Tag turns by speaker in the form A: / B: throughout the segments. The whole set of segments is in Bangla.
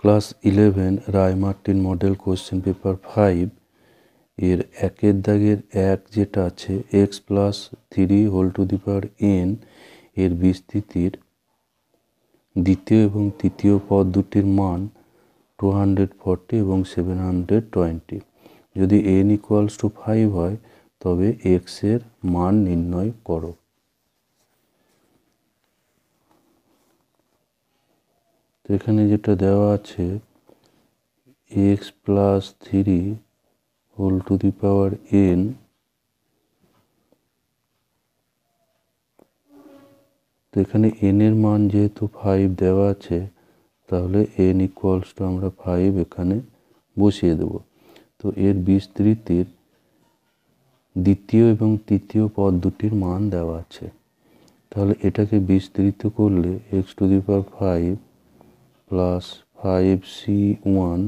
A: Class 11 Ray Martin model question paper 5 এর একের দাগের 1 যেটা আছে x plus 3 whole to the power n এর বিস্তৃতির দ্বিতীয় এবং তৃতীয় পদ দুটির মান 240 এবং 720। যদি n ইকুয়ালস টু 5 হয় তবে x এর মান নির্ণয় করো। তো এখানে যেটা দেওয়া আছে x plus 3 whole to the power n, তো এখানে n এর মান যেহেতু 5 দেওয়া আছে তাহলে n ইকুয়ালস টু আমরা 5 এখানে বসিয়ে দেব। তো এর বিস্তৃতির দ্বিতীয় এবং তৃতীয় পদ দুটির মান দেওয়া আছে, তাহলে এটাকে বিস্তৃত করলে x to the power 5 plus 5c1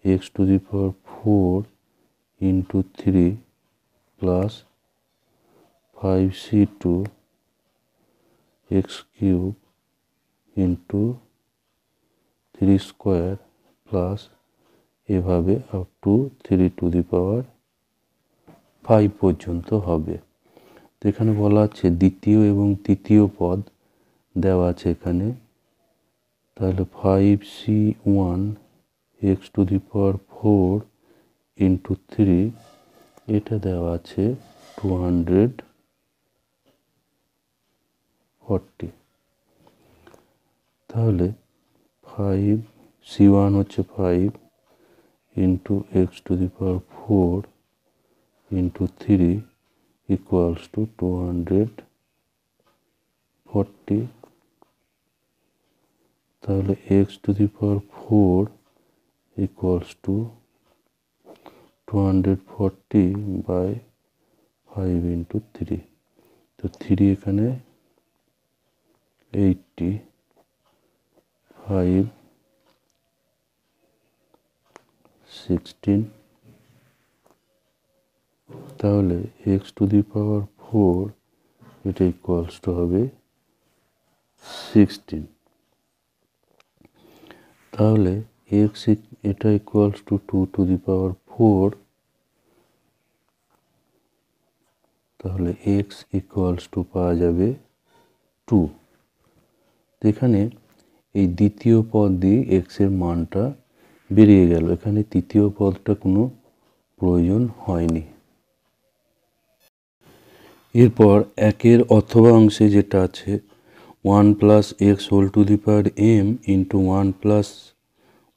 A: x to the power 4 into 3 plus 5c2 x cube into 3 square plus এভাবে আপ টু 3 টু দি পাওয়ার 5 পর্যন্ত হবে। তো এখানে বলা আছে দ্বিতীয় এবং তৃতীয় পদ দেওয়া আছে এখানে, তাহলে 5c1 x to the power 4 into 3 এটা দেওয়া আছে 240। তাহলে 5c1 হচ্ছে 5 into x to the power 4 into 3 equals to 240। তাহলে x to the power 4 equals to 240 by 5 into 3। তো 3 এখানে 80, 5 16, তাহলে x টু দি পাওয়ার 4 এটা ইকুয়ালস টু হবে 16। তাহলে x এটা equals to 2 two the power 4, তাহলে x ইকুয়ালস টু পাওয়া যাবে 2। এখানে এই দ্বিতীয় পদ দিয়ে x এর মানটা বেরিয়ে গেল, এখানে তৃতীয় পদটা কোনো প্রয়োজন হয়নি। এরপর একের অথবা অংশে যেটা আছে 1 plus x whole to the power m into 1 plus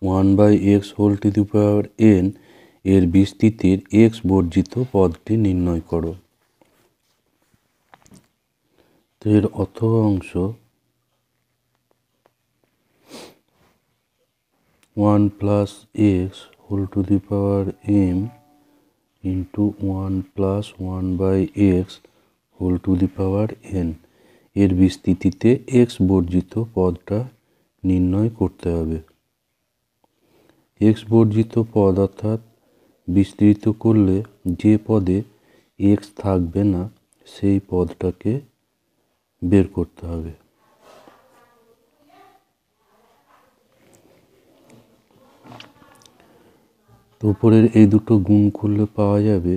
A: 1 by x whole to the power n এর বিস্তৃতির x বর্জিত পদটি নির্ণয় করো। তো এর অথবা অংশ 1 plus x whole to the power m into 1 plus 1 by x whole to the power n এর বিস্তৃতিতে x বর্জিত পদটা নির্ণয় করতে হবে। x বর্জিত পদ অর্থাৎ বিস্তৃত করলে যে পদে x থাকবে না সেই পদটাকে বের করতে হবে। তো উপরের এই দুটো গুণ করলে পাওয়া যাবে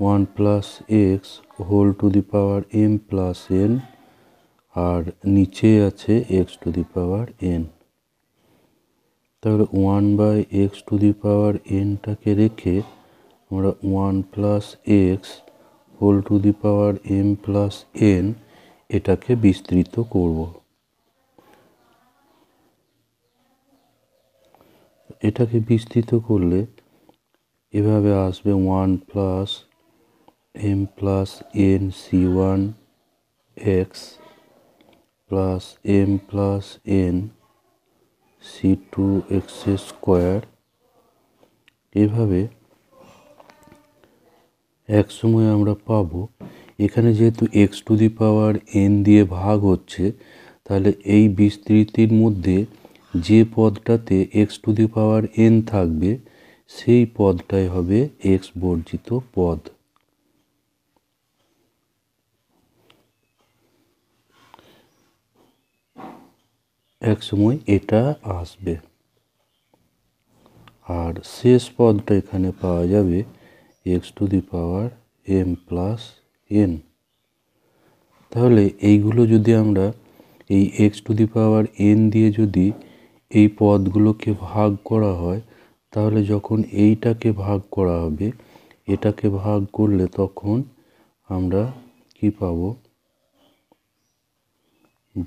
A: 1 plus x whole to the power m plus n, আর নিচে আছে x to the power n। তাহলে 1 by x to the power nটাকে রেখে আমরা 1 plus x whole to the power m plus n এটাকে বিস্তৃত করব। এটাকে বিস্তৃত করলে এভাবে আসবে 1 plus m plus n c1 x plus m plus n c2 x square. এভাবে এক সময় আমরা পাবো এখানে যেহেতু x to the power n দিয়ে ভাগ হচ্ছে, তাহলে এই বিস্তৃতির মধ্যে যে পদটাতে x to the power n থাকবে সেই পদটাই হবে x বর্জিত পদ। এক সময় এটা আসবে। আর শেষ পদটা এখানে পাওয়া যাবে x⁴m+n। তাহলে এইগুলো যদি আমরা এই x⁴n দিয়ে যদি এই পদগুলোকে ভাগ করা হয়, তাহলে যখন এইটাকে ভাগ করা হবে, এটাকে ভাগ করলে তখন আমরা কি পাবো,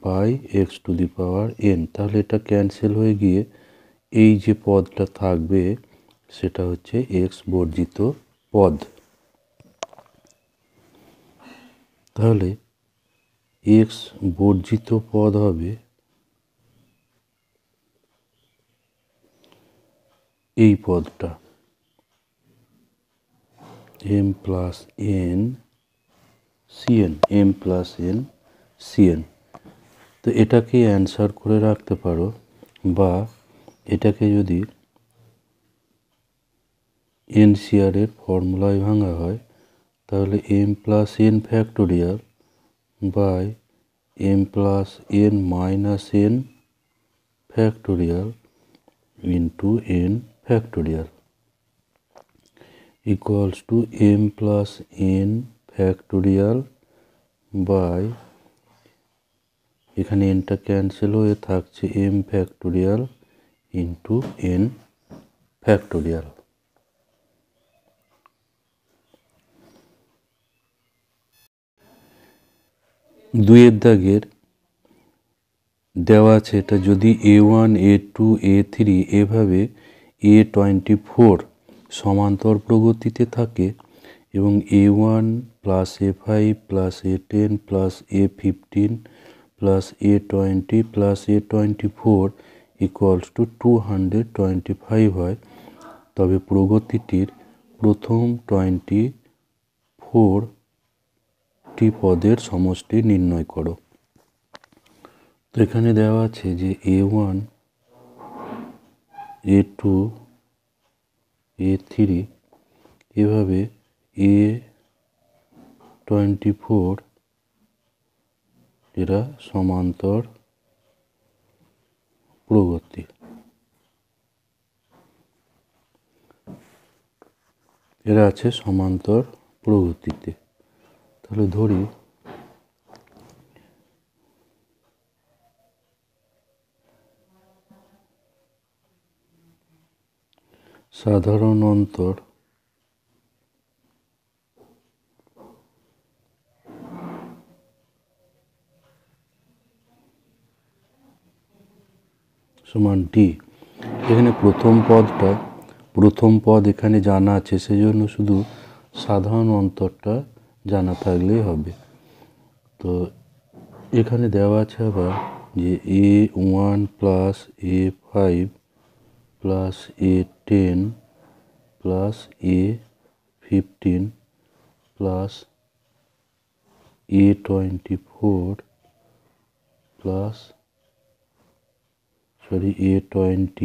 A: বাই x⁴n। তাহলে এটা ক্যান্সেল হয়ে গিয়ে এই যে পদটা থাকবে সেটা হচ্ছে x বর্জিত পদ। তাহলে x বর্জিত পদ হবে এই পদটা m+n cn। তো এটাকে অ্যান্সার করে রাখতে পারো, বা এটাকে যদি NCR এর ফর্মুলায় ভাঙা হয় তাহলে m+n factorial by m+n - n factorial into n factorial equals to m+n factorial by, এখানে nটা ক্যান্সেল হয়ে থাকছে m factorial into n factorial. দুইয়ের দাগের দেওয়া আছে, এটা যদি A1 A2 A3 এভাবে A24 সমান্তর প্রগতিতে থাকে এবং A1 plus A5 plus A10 plus A15 plus A20 plus A24 equals to 225 হয়, তবে প্রগতিটির প্রথম 24টি পদের সমষ্টি নির্ণয় করো। তো এখানে দেওয়া আছে যে A1 A2 A3 এভাবে A24 এরা সমান্তর প্রগতি। এরা আছে সমান্তর প্রগতিতে। তাহলে ধরি সাধারণ অন্তর সমান d। এখানে প্রথম পদ এখানে জানা আছে, সেজন্য শুধু সাধারণ অন্তরটা জানা থাকলেই হবে। তো এখানে দেওয়া আছে আবার যে A1 plus A5 plus A10 plus A15 plus A24 plus A20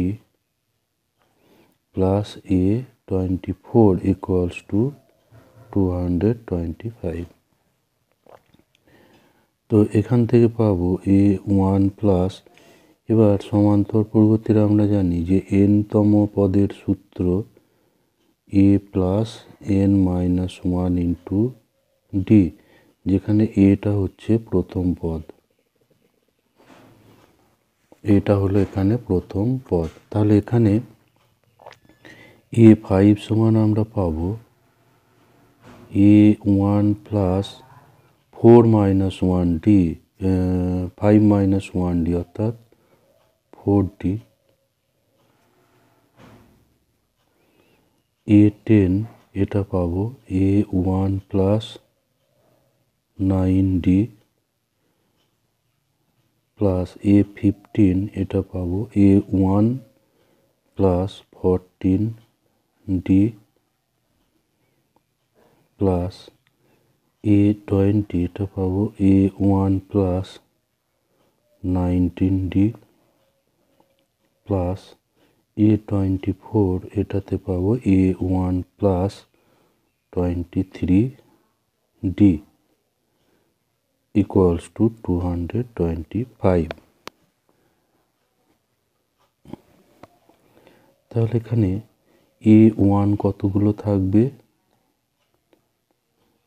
A: plus A24 equals to 225। তো এখান থেকে পাবো A1 প্লাস, এবার সমান্তর প্রগতির আমরা জানি যে n-তম পদের সূত্র A plus n-1 into d, যেখানে এটা হচ্ছে প্রথম পদ, এটা হলো এখানে প্রথম পদ। তাহলে এখানে A5 সমান আমরা পাবো A1 প্লাস 4 - 1d 5 - 1d অর্থাৎ 4d। A10 এটা পাবো A1 plus 9d plus A15 এটা পাবো A1 plus 14d plus A20 এটা পাবো A1 plus 19d plus A24 এটাতে পাবো A1 plus 23d equals to 225। তাহলে এখানে A1 কতগুলো থাকবে,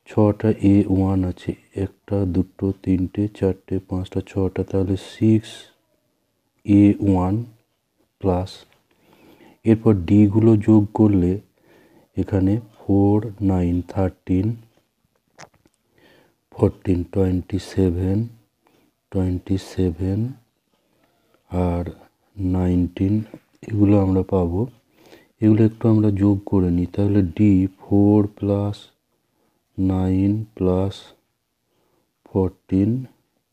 A: 6টা A1 আছে, 1টা 2টো 3টে 4টে 5টা 6টা, তাহলে 6A1 প্লাস এরপর ডিগুলো যোগ করলে এখানে 4 9 13 14 27 27 আর 19 এগুলো আমরা পাবো। এগুলো একটু আমরা যোগ করে নিই, তাহলে D 4 plus 9 plus 14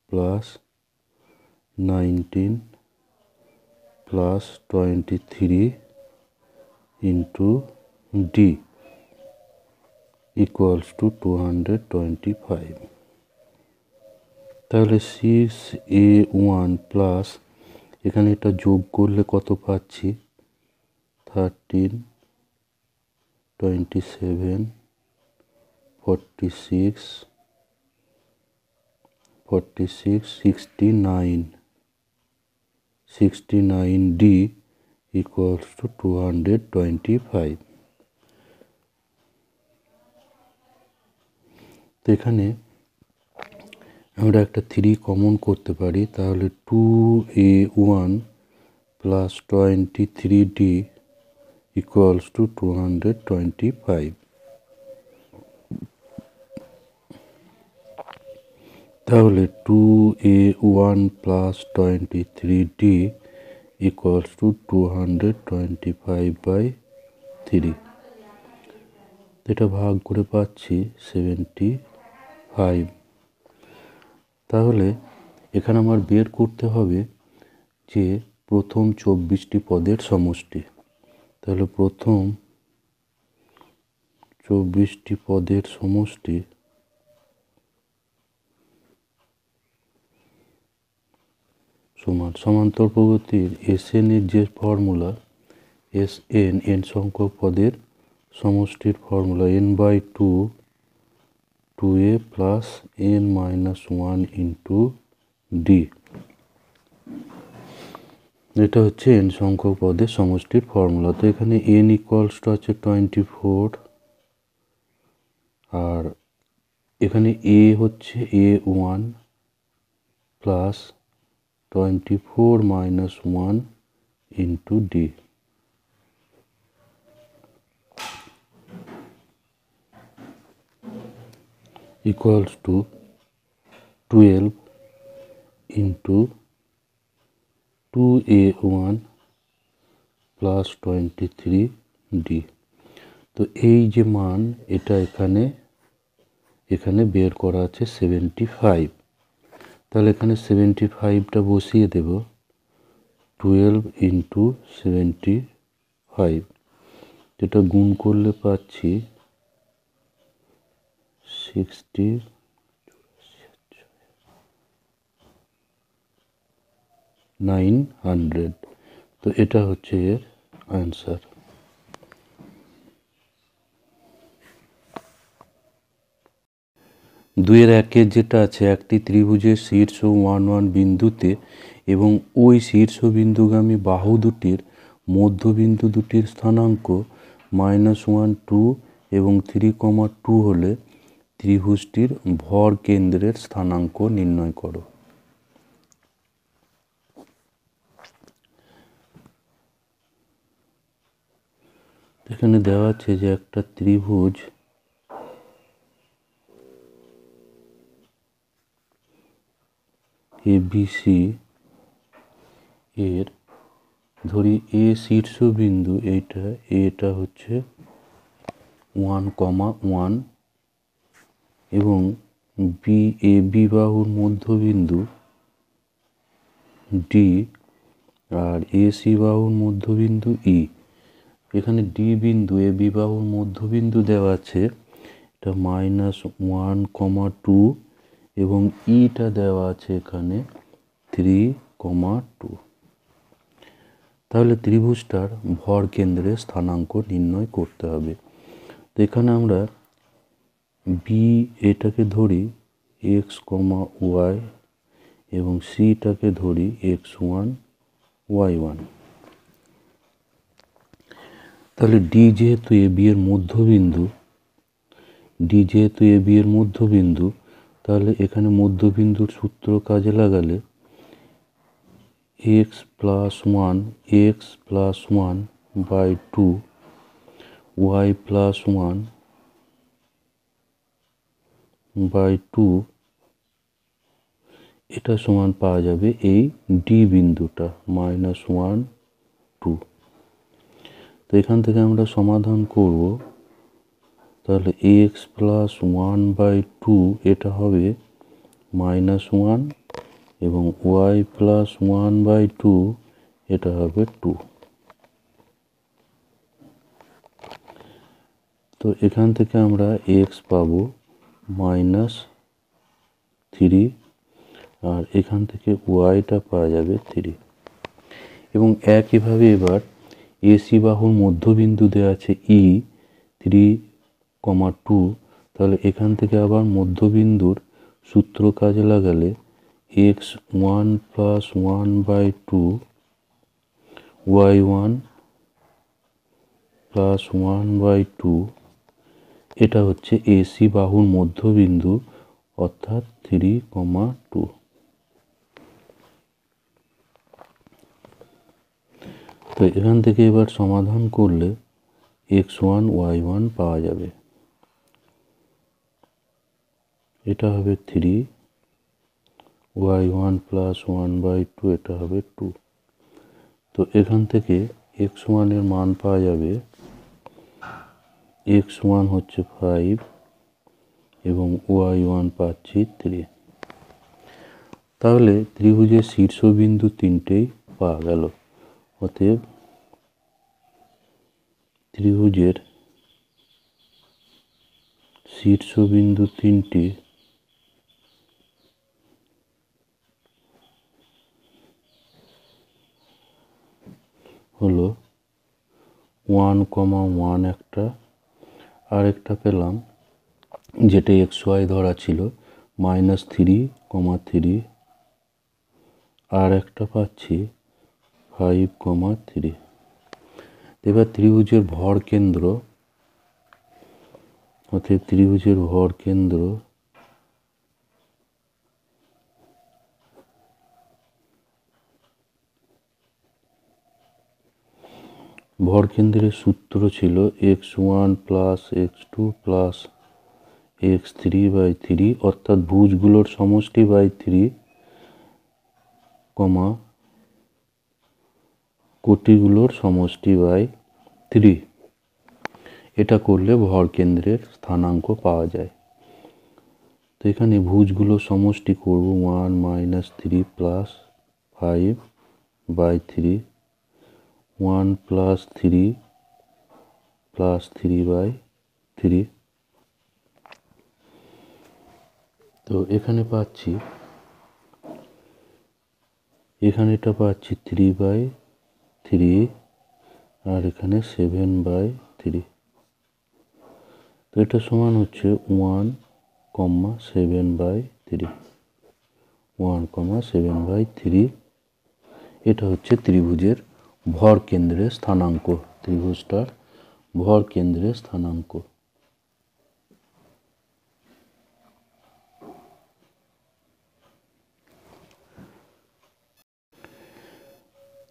A: plus 19 plus 23 into D equals to 225। তাহলে 6A1 প্লাস এখানে এটা যোগ করলে কত পাচ্ছি, 13 27 46 69D equals to 225। তো এখানে আমরা একটা 3 কমন করতে পারি, তাহলে 2A1 plus 23D equals to 225। তাহলে 2A1 plus 23D equals to 225/3। এটা ভাগ করে পাচ্ছি 75। তাহলে এখানে আমার বের করতে হবে যে প্রথম 24টি পদের সমষ্টি। তাহলে প্রথম 24টি পদের সমষ্টি সমান্তর প্রগতির SN এর যে ফর্মুলা, SN n সংখ্যক পদের সমষ্টির formula n/2 2a plus n-1 into D. এটা হচ্ছে n সংখ্যক পদের সমষ্টির ফর্মুলা। তো এখানে n ইকুয়ালস টু আছে 24 আর এখানে a হচ্ছে A1 plus 24 minus 1 into D. equals to 12 into 2A1 plus 23D। তো এই যে মান এটা এখানে বের করা আছে 75। তাহলে এখানে 75টা বসিয়ে দেব, 12 into 75, যেটা গুণ করলে পাচ্ছি 6900। তো এটা হচ্ছে এর আনসার। দুইয়ের একের যেটা আছে, একটি ত্রিভুজের শীর্ষ 1 1 বিন্দুতে এবং ওই শীর্ষবিন্দুগামী বাহু দুটির মধ্যবিন্দু দুটির স্থানাঙ্ক -1 2 এবং 3,2 হলে ত্রিভুজটির ভর কেন্দ্রের স্থানাঙ্ক নির্ণয় করো। এখানে দেওয়া আছে যে একটা ত্রিভুজ ABC এর ধরি এ শীর্ষবিন্দু, এটা হচ্ছে 1,1 এবং বি বাহুর মধ্যবিন্দু ডি আর AC বাহুর মধ্যবিন্দু ই। এখানে ডি বিন্দু এ বি বাহুর মধ্যবিন্দু দেওয়া আছে, এটা -1,2 এবং ইটা দেওয়া আছে এখানে 3,2। তাহলে ত্রিভুজটার ভর কেন্দ্রের স্থানাঙ্ক নির্ণয় করতে হবে। তো এখানে আমরা বি এটাকে ধরি x, y এবং সিটাকে ধরি x1 y1। তাহলে ডি যেহেতু এ বি এর মধ্যবিন্দু, তাহলে এখানে মধ্যবিন্দুর সূত্র কাজে লাগালে x plus one by two y plus one by two, এটা সমান পাওয়া যাবে এই ডি বিন্দুটা -1 2। তো এখান থেকে আমরা সমাধান করব। তাহলে x plus one by two এটা হবে -1 এবং y plus one by two এটা হবে 2। তো এখান থেকে আমরা x পাবো -3 আর এখান থেকে ওয়াইটা পাওয়া যাবে 3। এবং একইভাবে এবার এসি বাহুর মধ্যবিন্দু দেওয়া আছে ই 3,2, তাহলে এখান থেকে আবার মধ্যবিন্দুর সূত্র কাজে লাগালে x1 plus one by two y1 plus one by two, এটা হচ্ছে এসি বাহুর মধ্যবিন্দু অর্থাৎ 3,2। তো এখান থেকে এবার সমাধান করলে x1 y1 পাওয়া যাবে, এটা হবে 3, y1 plus one by two এটা হবে 2। তো এখান থেকে x1 এর মান পাওয়া যাবে, x1 হচ্ছে 5 এবং y1 পাচ্ছি 3। তাহলে ত্রিভুজের শীর্ষবিন্দু তিনটেই পাওয়া গেল। অতএব ত্রিভুজের শীর্ষবিন্দু তিনটি হলো 1,1 একটা, আরেকটা পেলাম যেটা xy ধরা ছিল -3,3, আর একটা পাচ্ছি 5,3। এবার ত্রিভুজের ভর কেন্দ্র, অর্থাৎ ত্রিভুজের ভর কেন্দ্র ভরকেন্দ্রের সূত্র ছিল x1 plus x2 plus x3 by 3, অর্থাৎ ভুজগুলোর সমষ্টি বাই 3, কোটিগুলোর সমষ্টি বাই 3। এটা করলে ভরকেন্দ্রের স্থানাঙ্ক পাওয়া যায়। তো এখানে ভুজগুলোর সমষ্টি করব 1 - 3 plus 5 by 3, 1 plus 3 plus 3 by 3। তো এখানে পাচ্ছি, এখানে এটা পাচ্ছি 3 বাই 3 আর এখানে 7 বাই 3। তো এটা সমান হচ্ছে 1,7 বাই 3, 1,7 বাই 3। এটা হচ্ছে ত্রিভুজের ভর কেন্দ্রের স্থানাঙ্ক, ত্রিভুজটার ভর কেন্দ্রের স্থানাঙ্ক।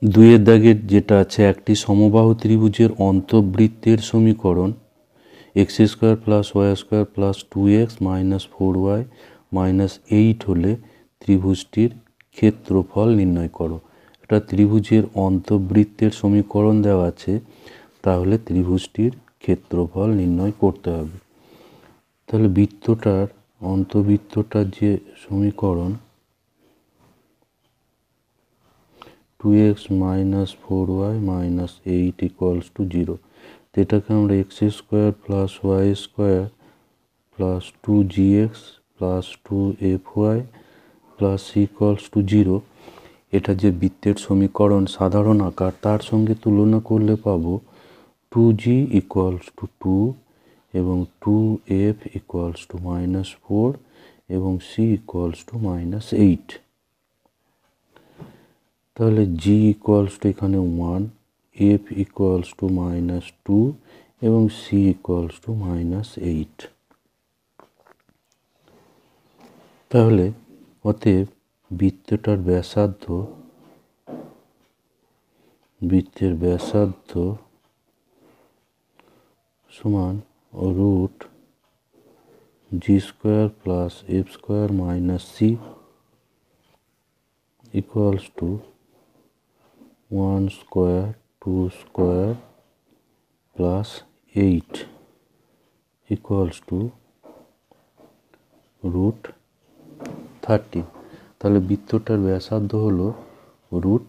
A: দুইয়ের দাগের যেটা আছে, একটি সমবাহু ত্রিভুজের অন্তবৃত্তের সমীকরণ x² plus y² plus 2x minus 4y minus 8 হলে ত্রিভুজটির ক্ষেত্রফল নির্ণয় করো। এটা ত্রিভুজের অন্তবৃত্তের সমীকরণ দেওয়া আছে, তাহলে ত্রিভুজটির ক্ষেত্রফল নির্ণয় করতে হবে। তাহলে বৃত্তটার অন্তবৃত্তটার যে সমীকরণ 2x minus 4y minus 8 equals two 0, তো এটাকে আমরা x² plus y² plus 2gx plus 2fy plus c equals to 0, এটা যে বৃত্তের সমীকরণ সাধারণ আকার, তার সঙ্গে তুলনা করলে পাবো 2g ইকুয়ালস টু 2 এবং 2f ইকুয়ালস টু -4 এবং c ইকুয়ালস টু -8। তাহলে g ইকুয়ালস টু এখানে 1, এফ ইকুয়ালস টু -2 এবং সি ইকুয়ালস টু -8। তাহলে অতএব বৃত্তের ব্যাসার্ধ সমান root G square plus F square minus C equals to 1 square 2 square plus 8 equals to root 13। তাহলে বৃত্তটার ব্যাসার্ধ হলো রুট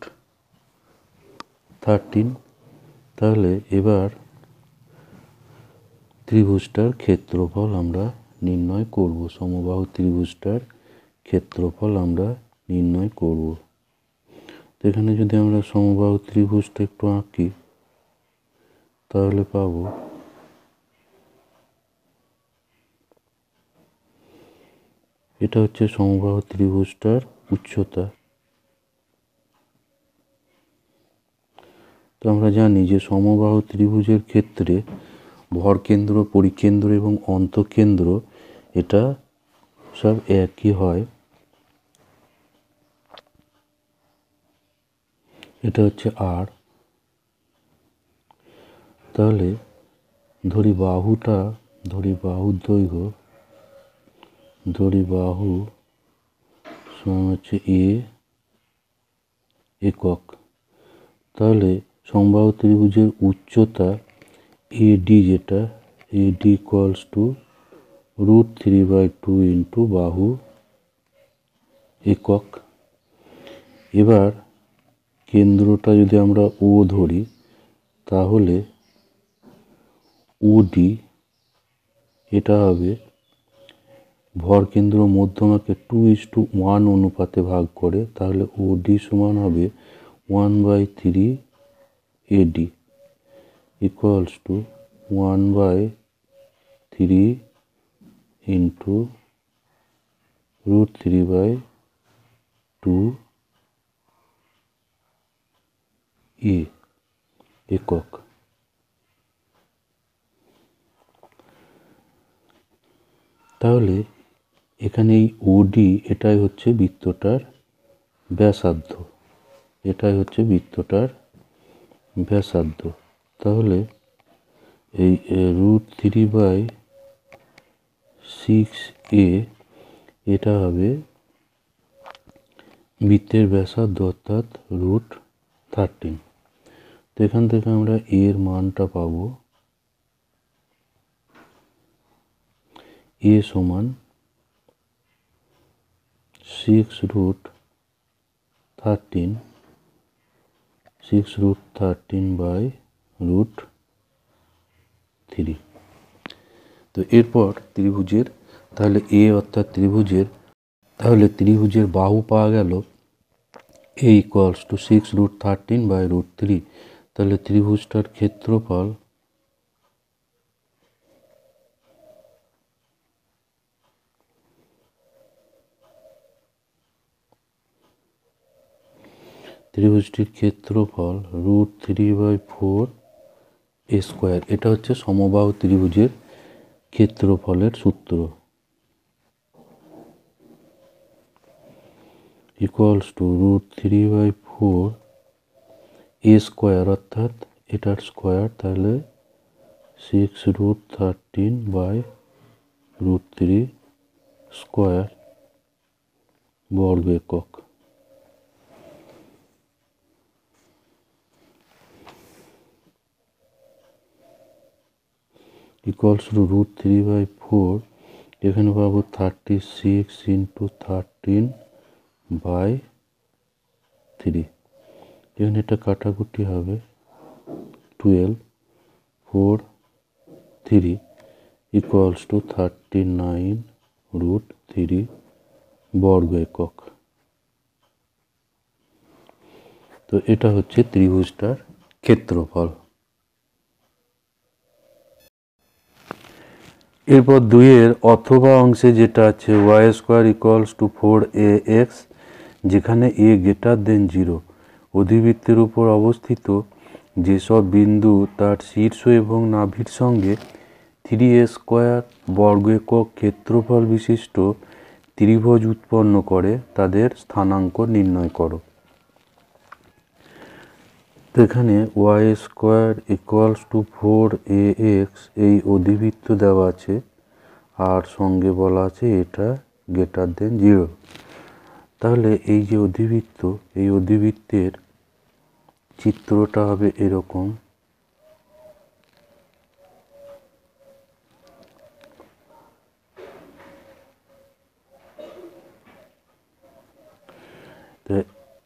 A: 13। তাহলে এবার ত্রিভুজটার ক্ষেত্রফল আমরা নির্ণয় করব, সমবাহু ত্রিভুজটার ক্ষেত্রফল আমরা নির্ণয় করব। তো এখানে যদি আমরা সমবাহু ত্রিভুজটা একটু আঁকি তাহলে পাবো এটা হচ্ছে সমবাহু ত্রিভুজটার উচ্চতা। তো আমরা জানি যে সমবাহু ত্রিভুজের ক্ষেত্রে ভরকেন্দ্র, পরিকেন্দ্র এবং অন্তঃকেন্দ্র এটা সব একই হয়। এটা হচ্ছে আর। তাহলে বাহুর দৈর্ঘ্য বাহু সমান হচ্ছে একক। তাহলে সমবাহু ত্রিভুজের উচ্চতা এডি, যেটা এডি ইকুয়ালস টু √3/2 ইন্টু বাহু একক। এবার কেন্দ্রটা যদি আমরা ও ধরি তাহলে ওডি এটা হবে ভরকেন্দ্র মধ্যমাকে 2:1 অনুপাতে ভাগ করে, তাহলে ওডি সমান হবে 1/3 এডি ইকুয়ালস টু 1/3 ইন্টু √3/2 একক। তাহলে এখানে এই ওডি এটাই হচ্ছে বৃত্তটার ব্যাসার্ধ, তাহলে এই √3/6 এটা হবে বৃত্তের ব্যাসার্ধ অর্থাৎ √13। তো এখান থেকে আমরা এর মানটা পাবো এ সমান 6√13/√3। তো এরপর ত্রিভুজের ত্রিভুজের বাহু পাওয়া গেল এ ইকুয়ালস টু 6√13/√3। তাহলে ত্রিভুজটার ক্ষেত্রফল √3/4 এ স্কোয়ার। এটা হচ্ছে সমবাহু ত্রিভুজের ক্ষেত্রফলের সূত্র, ইকুয়ালস টু √3/4 এ স্কোয়ার অর্থাৎ এটার স্কোয়ার, তাহলে 6√13/√3 স্কোয়ার বর্গ একক। ইকুয়ালস টু √3/4, এখানে পাবো 36 ইন্টু 13/3। এখানে এটা কাটাকুটি হবে 12 4 3 ইকুয়ালস টু 39√3 বর্গ একক। তো এটা হচ্ছে ত্রিভুজটার ক্ষেত্রফল। এরপর 2 অথবা অংশে যেটা আছে y² ইকুয়ালস টু 4ax, যেখানে a greater than 0 অধিবৃত্তের উপর অবস্থিত যেসব বিন্দু তার শীর্ষ এবং নাভির সঙ্গে 3a স্কোয়ার বর্গ একক ক্ষেত্রফল বিশিষ্ট ত্রিভুজ উৎপন্ন করে তাদের স্থানাঙ্ক নির্ণয় করো। তো এখানে Y square equals to 4ax এই অধিবৃত্ত দেওয়া আছে, আর সঙ্গে বলা আছে এটা গ্রেটার দেন 0। তাহলে এই যে অধিবৃত্ত, এই অধিবৃত্তের চিত্রটা হবে এরকম। তো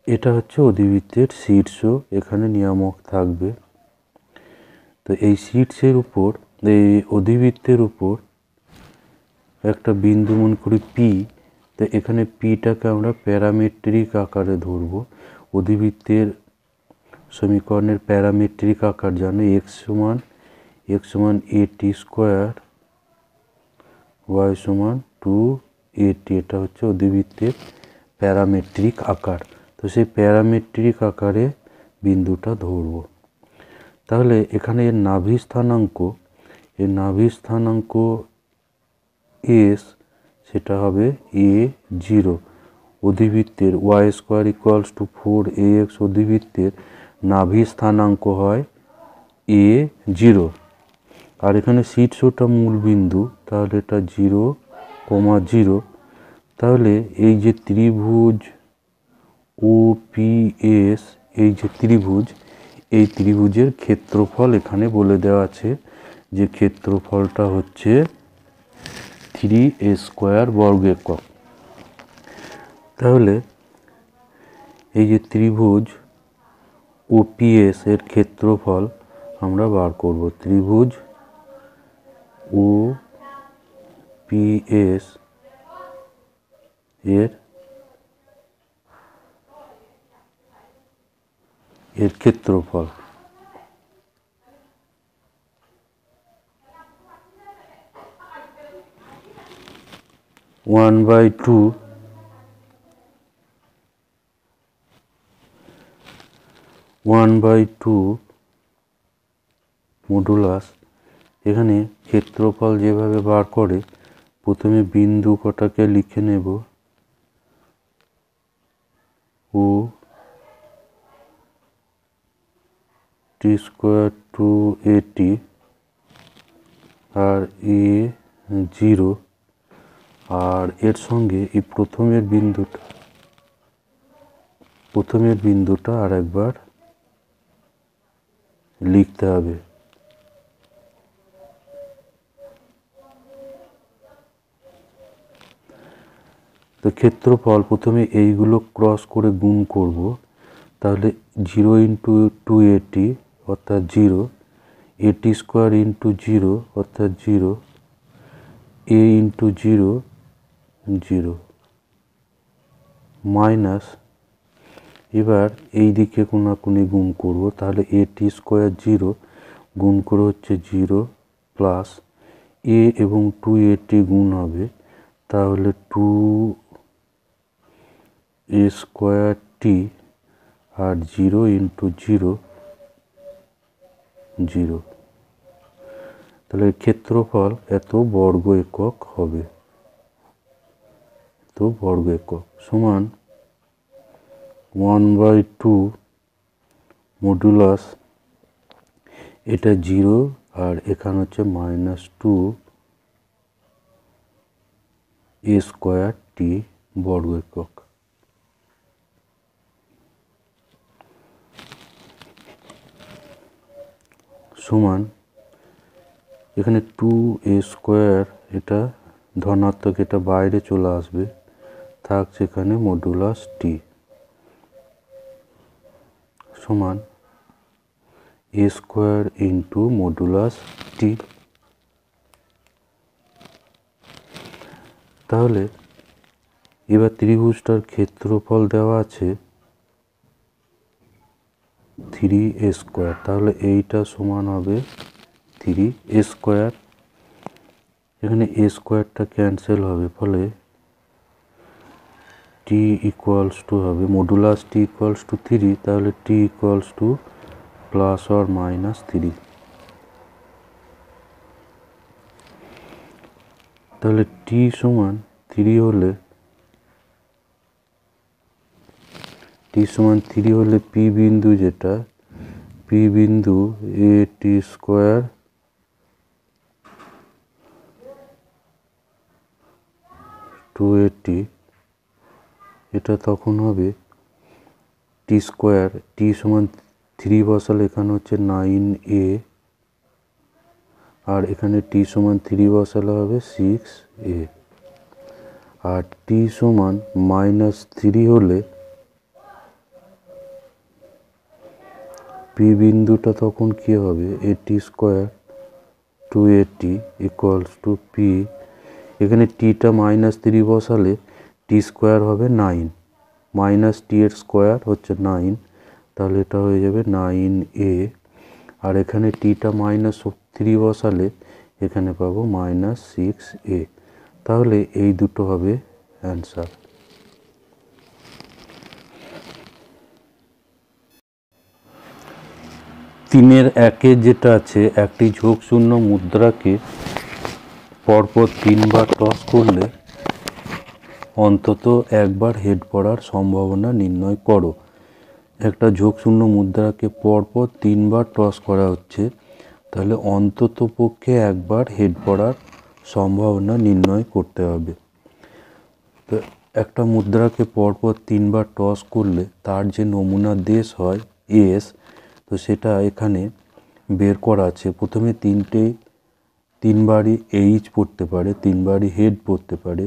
A: এটা হচ্ছে অধিবৃত্তের শীর্ষ, এখানে নিয়ামক থাকবে। তো এই শীর্ষের উপর, এই অধিবৃত্তের উপর একটা বিন্দু মনে করি পি। তো এখানে পিটাকে আমরা প্যারামেট্রিক আকারে ধরব। অধিবৃত্তের সমীকরণের প্যারামেট্রিক আকার জানো, এক্স সমান at স্কোয়ার, ওয়াই সমান 2at। এটা হচ্ছে অধিবৃত্তের প্যারামেট্রিক আকার। তো সেই প্যারামেট্রিক আকারে বিন্দুটা ধরব। তাহলে এখানে এর নাভি স্থানাঙ্ক এস, সেটা হবে a0। অধিবৃত্তের y square equals to 4ax অধিবৃত্তের নাভি স্থানাঙ্ক হয় a0। আর এখানে শীর্ষটা মূল বিন্দু, তাহলে এটা 0,0। তাহলে এই যে ত্রিভুজ OPS, এই যে ত্রিভুজ, এই ত্রিভুজের ক্ষেত্রফল এখানে বলে দেওয়া আছে যে ক্ষেত্রফলটা হচ্ছে 3a স্কোয়ার বর্গ একক। তাহলে এই যে ত্রিভুজ OPS এর ক্ষেত্রফল আমরা বার করব। ত্রিভুজ OPS এর ক্ষেত্রফল 1/2 মডুলাস। এখানে ক্ষেত্রফল যেভাবে বার করে, প্রথমে বিন্দু কটাকে লিখে নেব, ও টি স্কোয়ার 2at আর a0, আর এর সঙ্গে এই প্রথমের বিন্দুটা আর একবার লিখতে হবে। তো ক্ষেত্রফল প্রথমে এইগুলো ক্রস করে গুণ করব। তাহলে 0 ইন্টু 2at অর্থাৎ 0, at স্কোয়ার ইন্টু 0 অর্থাৎ 0, a ইন্টু 0 0 মাইনাস, এবার এই দিকে কোনাকুনি গুণ করব। তাহলে at স্কোয়ার 0 গুণ করে হচ্ছে 0 প্লাস a এবং 2at গুণ হবে, তাহলে 2a স্কোয়ার t আর 0 ইন্টু 0 0। তাহলে ক্ষেত্রফল এত বর্গ একক হবে, তো বর্গ একক সমান 1/2 মডুলাস, এটা 0 আর এখানে হচ্ছে -2a স্কোয়ার t বর্গ একক। সমান এখানে 2a স্কোয়ার, এটা ধনাত্মক, এটা বাইরে চলে আসবে, থাকছে এখানে মডুলাস t সমান a square into modulus t। তাহলে এবার ত্রিভুজটার ক্ষেত্রফল দেওয়া আছে 3a স্কোয়ার, তাহলে এইটা সমান হবে 3a স্কোয়ার। এখানে a স্কোয়ারটা ক্যান্সেল হবে, ফলে t ইকুয়ালস টু হবে মডুলাস t ইকুয়ালস টু 3, তাহলে t equals to plus or minus 3। তাহলে টি সমান 3 হলে পি বিন্দু, যেটা পি বিন্দু এ টি স্কোয়ার টু এটি, এটা তখন হবে টি স্কোয়ার, টি সমান 3 বসালে এখানে হচ্ছে 9a, আর এখানে টি সমান 3 বসালে হবে 6a, আর টি সমান -3 হলে পি বিন্দুটা তখন কি হবে, এটি স্কোয়ার টু এটি ইকুয়ালস টু পি, এখানে টিটা -3 বসালে টি স্কোয়ার হবে 9, মাইনাস টি এর স্কোয়ার হচ্ছে 9, তাহলে এটা হয়ে যাবে 9a, আর এখানে টিটা -3 বসালে এখানে পাবো -6a। তাহলে এই দুটো হবে অ্যান্সার। তিনের একে যেটা আছে, একটি ঝোঁকশূন্য মুদ্রাকে পরপর 3 বার টস করলে অন্তত একবার হেড পড়ার সম্ভাবনা নির্ণয় করো। একটা ঝোঁকশূন্য মুদ্রাকে পরপর 3 বার টস করা হচ্ছে, তাহলে অন্তত পক্ষে একবার হেড পড়ার সম্ভাবনা নির্ণয় করতে হবে। তো একটা মুদ্রাকে পরপর 3 বার টস করলে তার যে নমুনা দেশ হয় এস, তো সেটা এখানে বের করা আছে। প্রথমে 3 বারই এইচ পড়তে পারে, 3 বারই হেড পড়তে পারে,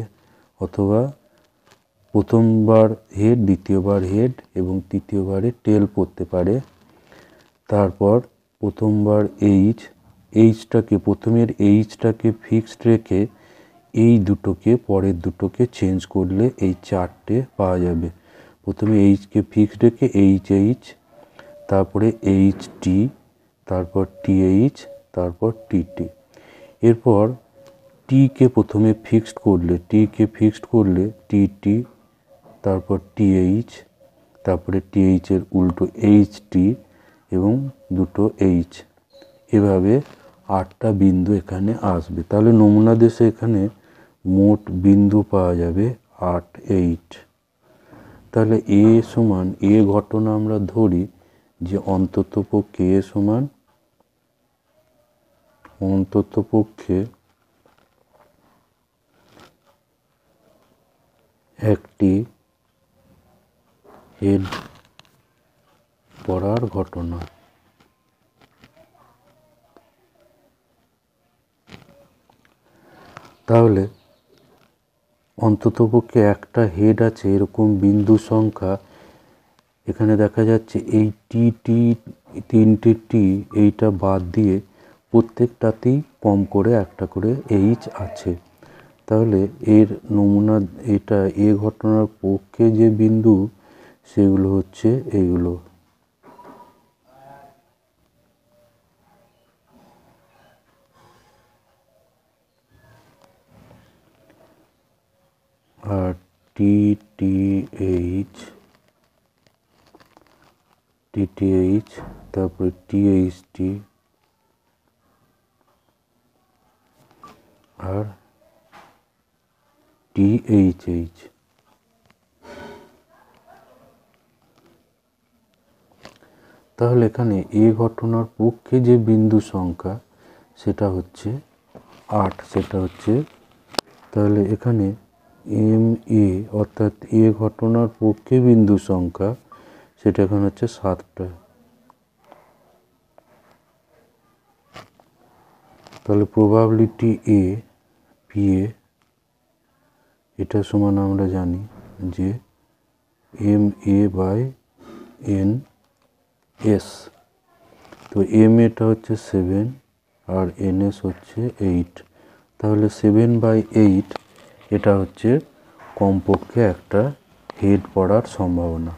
A: অথবা প্রথমবার হেড, দ্বিতীয়বার হেড এবং তৃতীয়বারে টেল পড়তে পারে। তারপর প্রথমবার প্রথমের এইচটাকে ফিক্সড রেখে এই দুটোকে পরের দুটোকে চেঞ্জ করলে এই 4টে পাওয়া যাবে। প্রথমে এইচকে ফিক্সড রেখে এইচ, তারপরে এইচ টি, তারপর টিএইচ, তারপর টিটি। এরপর টিকে প্রথমে ফিক্সড করলে টিটি, তারপর টিএইচ, তারপরে টিএইচের উল্টো এইচটি এবং দুটো এইচ, এভাবে 8টা বিন্দু এখানে আসবে। তাহলে নমুনা দেশে এখানে মোট বিন্দু পাওয়া যাবে 8। তাহলে এ সমান, এ ঘটনা আমরা ধরি যে অন্ততপক্ষে এ সমান একটি হেড পড়ার ঘটনা। তাহলে অন্ততপক্ষে একটা হেড আছে এরকম বিন্দু সংখ্যা এখানে দেখা যাচ্ছে। এই তিনটে টি এইটা বাদ দিয়ে প্রত্যেকটাতেই কম করে একটা করে এইচ আছে। তাহলে এর নমুনা, এটা এ ঘটনার পক্ষে যে বিন্দু সেগুলো হচ্ছে এইগুলো। আর টিটিএইচ, তারপরে টিএইচটি আর টিএইচএইচ। তাহলে এখানে এ ঘটনার পক্ষে যে বিন্দু সংখ্যা সেটা হচ্ছে 8, তাহলে এখানে এম এ অর্থাৎ এ ঘটনার পক্ষে বিন্দু সংখ্যা সেটা এখানে হচ্ছে 7টা। তাহলে প্রবাবিলিটি এ পি এ, এটা সমান আমরা জানি যে M A by N S. তো এম এটা হচ্ছে 7 আর এন এস হচ্ছে 8। তাহলে 7/8 এটা হচ্ছে কমপক্ষে একটা হেড পড়ার সম্ভাবনা।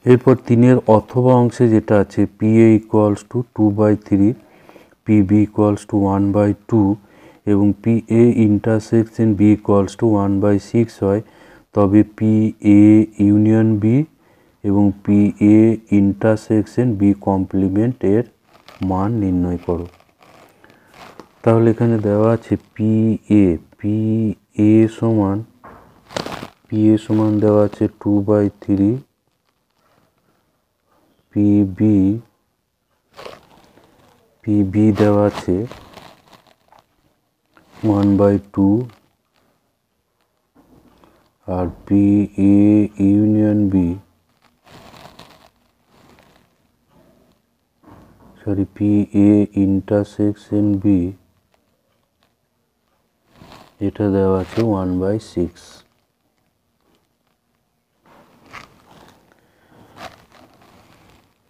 A: এরপর 3-এর অথবা অংশে যেটা আছে PA = 2/3, PB = 1/2 এবং PA ইন্টারসেকশন B = 1/6 হয়, তবে পি এ ইউনিয়ন বি এবং P A intersection B complement এর মান নির্ণয় করো। তাহলে এখানে দেওয়া আছে পি এ সমান দেওয়া আছে 2/3, পিবি দেওয়া আছে 1/2 আর P A union B P A intersection B এটা দেওয়া আছে 1/6।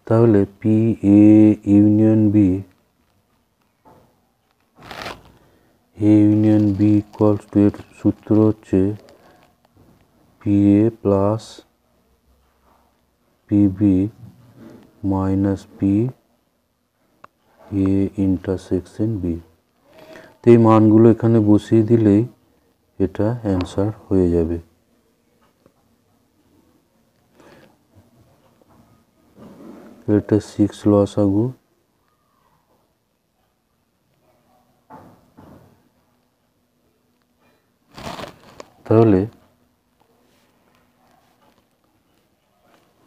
A: তাহলে P A union B equals to এর সূত্র হচ্ছে P A plus PB minus P A intersection B. তো এই মানগুলো এখানে বসিয়ে দিলেই এটা অ্যান্সার হয়ে যাবে। এটা 6 লসাগু, তাহলে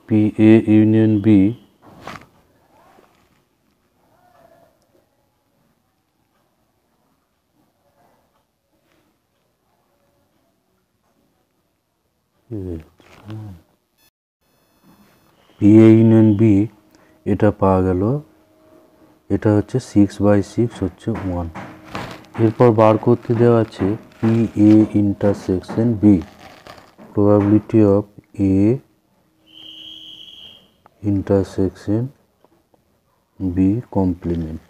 A: পি এ ইউনিয়ন বি এটা পাওয়া গেল, এটা হচ্ছে 6/6 হচ্ছে 1। এরপর বার করতে দেওয়া আছে P A intersection B, probability of A intersection B complement.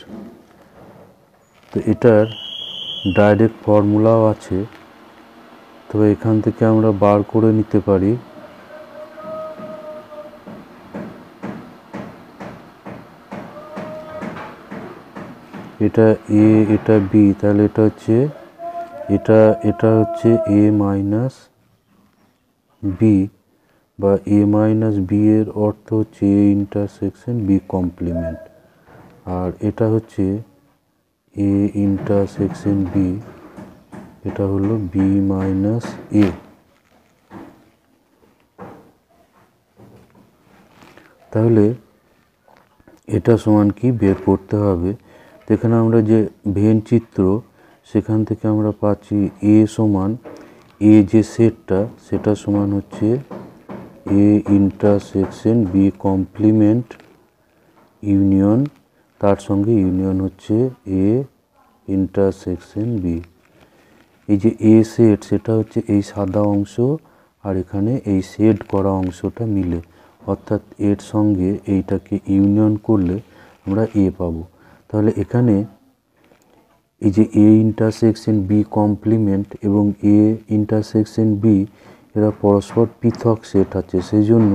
A: তো এটার ডাইরেক্ট ফর্মুলাও আছে, তবে এখান থেকে আমরা বার করে নিতে পারি। এটা এ এটা বি, তাহলে এটা হচ্ছে এ মাইনাস বি, বা এ মাইনাস বি এর অর্থ হচ্ছে এ ইন্টারসেকশন বি কমপ্লিমেন্ট, আর এটা হচ্ছে এ ইন্টারসেকশন বি, এটা হলো বি মাইনাস এ। তাহলে এটা সমান কি বের করতে হবে। এখানে আমরা যে ভেন চিত্র, সেখান থেকে আমরা পাচ্ছি এ সমান, এ যে সেটটা সেটা সমান হচ্ছে A intersection B complement union, তার সঙ্গে ইউনিয়ন হচ্ছে এ ইন্টারসেকশন বি। এই যে এ সেট সেটা হচ্ছে এই সাদা অংশ আর এখানে এই শেড করা অংশটা মিলে, অর্থাৎ এর সঙ্গে এইটাকে ইউনিয়ন করলে আমরা এ পাবো। তাহলে এখানে এই যে এ ইন্টারসেকশন বি কমপ্লিমেন্ট এবং এ ইন্টারসেকশন বি এরা পরস্পর পৃথক সেট আছে, সেই জন্য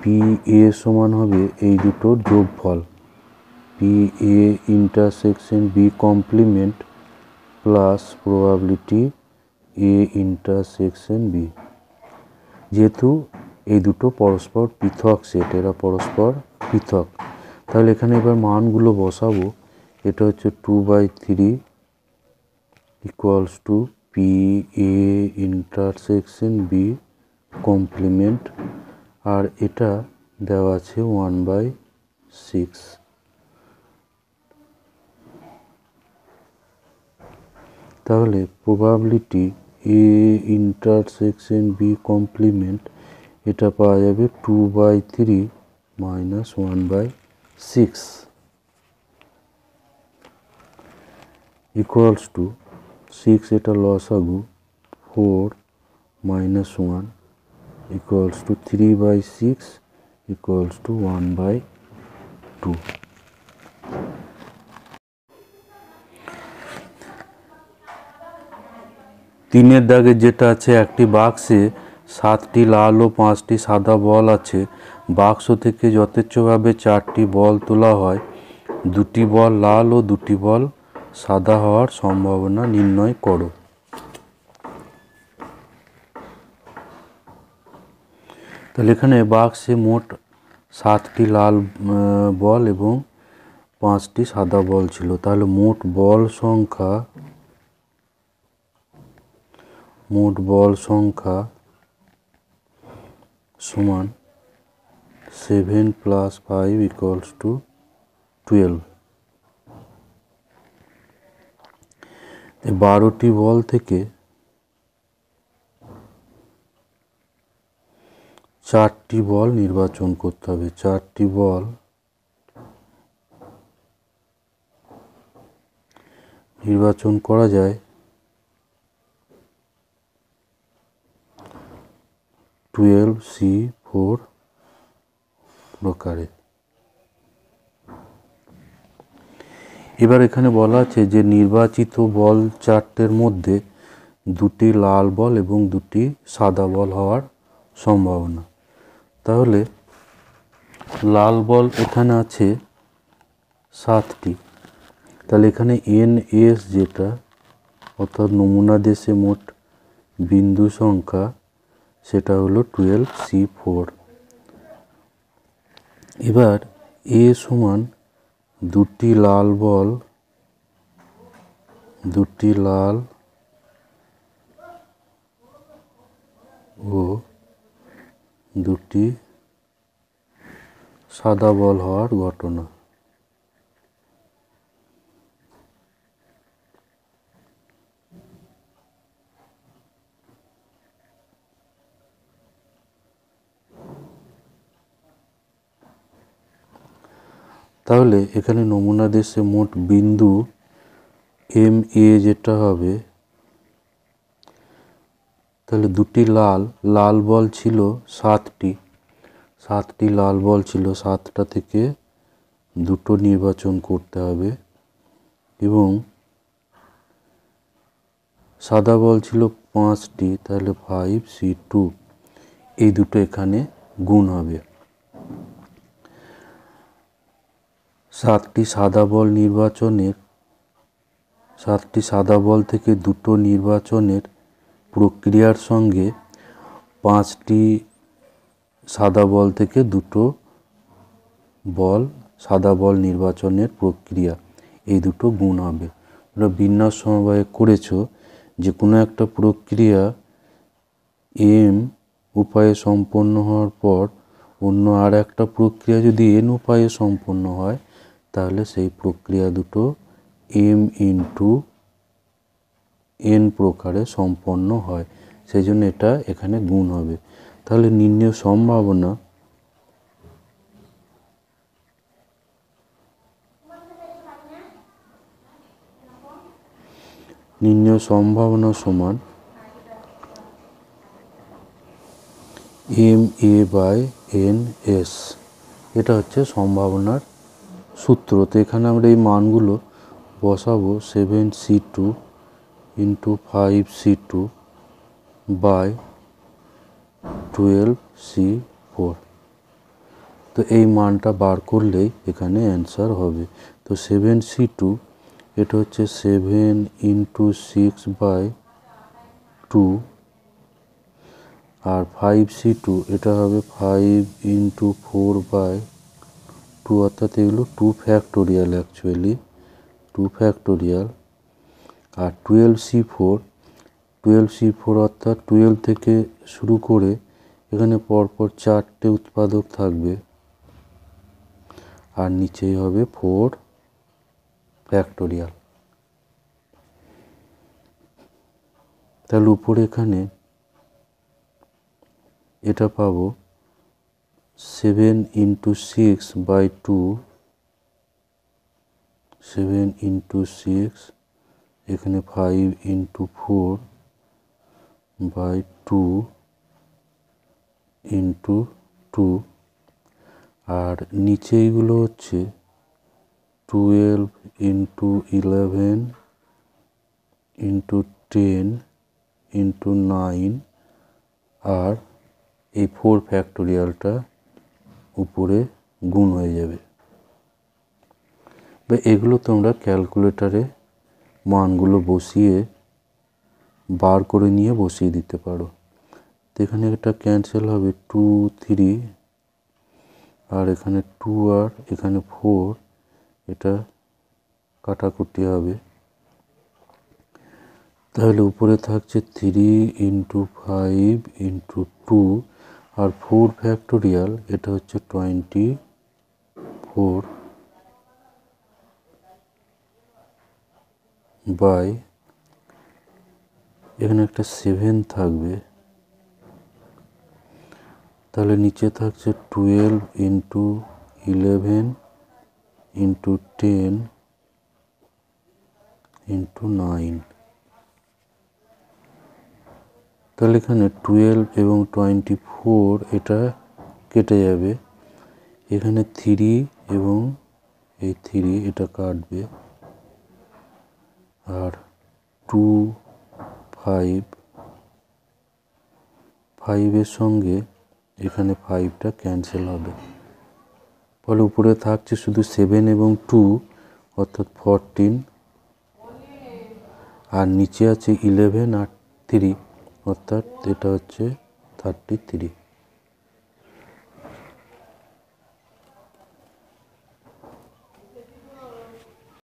A: পি এ সমান হবে এই দুটোর যোগফল, P A intersection B complement plus probability A intersection B. যেহেতু এই দুটো পরস্পর পৃথক সেট, এরা পরস্পর পৃথক, তাহলে এখানে এবার মানগুলো বসাবো। এটা হচ্ছে 2/3 equals to P A intersection B complement, আর এটা দেওয়া আছে 1/6। তাহলে probability A intersection B complement এটা পাওয়া যাবে 2/3 মাইনাস 1/6 ইকুয়ালস টু 6, এটা লসাগু 4 minus 1 equals to 3/6 equals to 1/2। তিনের দাগে যেটা আছে, একটি বাক্সে 7টি লাল ও 5টি সাদা বল আছে। বাক্স থেকে যথেচ্ছভাবে 4টি বল তোলা হয়। 2টি বল লাল ও 2টি বল সাদা হওয়ার সম্ভাবনা নির্ণয় করো। তাহলে এখানে বাক্সে মোট 7টি লাল বল এবং 5টি সাদা বল ছিল। তাহলে মোট বল সংখ্যা সমান 7 + 5 = 12। 12টি বল থেকে 4টি বল নির্বাচন করতে হবে। 4টি বল নির্বাচন করা যায় 12C4 প্রকারে। এবার এখানে বলা আছে যে নির্বাচিত বল 4টের মধ্যে 2টি লাল বল এবং 2টি সাদা বল হওয়ার সম্ভাবনা। তাহলে লাল বল এখানে আছে 7টি। তাহলে এখানে NS যেটা অর্থাৎ নমুনা দেশে মোট বিন্দু সংখ্যা সেটা হলো 12C4। এবার A সমান 2টি লাল বল, 2টি লাল ও 2টি সাদা বল হওয়ার ঘটনা। তাহলে এখানে নমুনা দেশে মোট বিন্দু MA যেটা হবে, তাহলে 2টি লাল বল ছিল 7টি লাল বল ছিল, 7টা থেকে 2টো নির্বাচন করতে হবে এবং সাদা বল ছিল 5টি, তাহলে 5C2 এই দুটো এখানে গুণ হবে। 7টি সাদা বল থেকে 2টো নির্বাচনের প্রক্রিয়ার সঙ্গে 5টি সাদা বল থেকে 2টো সাদা বল নির্বাচনের প্রক্রিয়া, এই দুটো গুণ হবে। তোমরা বিন্যাস সমবায়ে করেছো যে কোনো একটা প্রক্রিয়া M উপায়ে সম্পন্ন হওয়ার পর অন্য আর একটা প্রক্রিয়া যদি N উপায়ে সম্পন্ন হয় তাহলে সেই প্রক্রিয়া দুটো M × N প্রকারে সম্পন্ন হয়, সেই জন্য এটা এখানে গুণ হবে। তাহলে নির্ণেয় সম্ভাবনা সমান MA/NS, এটা হচ্ছে সম্ভাবনার সূত্র। তো এখানে আমরা এই মানগুলো বসাবো 7C2 × 5C2 / 12C4। তো এই মানটা বার করলেই এখানে অ্যান্সার হবে। তো 7C2 এটা হচ্ছে 7 × 6/2 আর 5C2 এটা হবে 5 × 4/2, অর্থাৎ এগুলো 2 ফ্যাক্টোরিয়াল, অ্যাকচুয়ালি 2 ফ্যাক্টোরিয়াল। আর 12C4 অর্থাৎ 12 থেকে শুরু করে এখানে পরপর 4টে উৎপাদক থাকবে আর নিচেই হবে 4 ফ্যাক্টোরিয়াল। তাহলে উপরে এখানে এটা পাবো 7 × 6/2, 7 × 6, এখানে 5 × 4/2 × 2, আর নিচে এইগুলো হচ্ছে 12 × 11 × 10 × 9, আর এই 4 ফ্যাক্টোরিয়ালটা উপরে গুণ হয়ে যাবে। বা এগুলো তোমরা ক্যালকুলেটরে মানগুলো বসিয়ে বার করে নিয়ে বসিয়ে দিতে পারো। তো এখানে এটা ক্যান্সেল হবে 2 3, আর এখানে 2 আর এখানে 4, এটা কাটাকুটি হবে। তাহলে উপরে থাকছে 3 ইন্টু 5 ইন্টু 2 আর 4 ফ্যাক্টোরিয়াল, এটা হচ্ছে 24 বাই, এখানে একটা 7 থাকবে। তাহলে নিচে থাকছে 12 ইন্টু 11 ইন্টু 10 ইন্টু 9। তাহলে এখানে 12 এবং 24 এটা কেটে যাবে, এখানে 3 এবং এই 3 এটা কাটবে, আর 2 5 এর সঙ্গে এখানে 5টা ক্যান্সেল হবে। ফলে উপরে থাকছে শুধু 7 এবং 2 অর্থাৎ 14, আর নিচে আছে 11 আর 3 অর্থাৎ এটা হচ্ছে 33।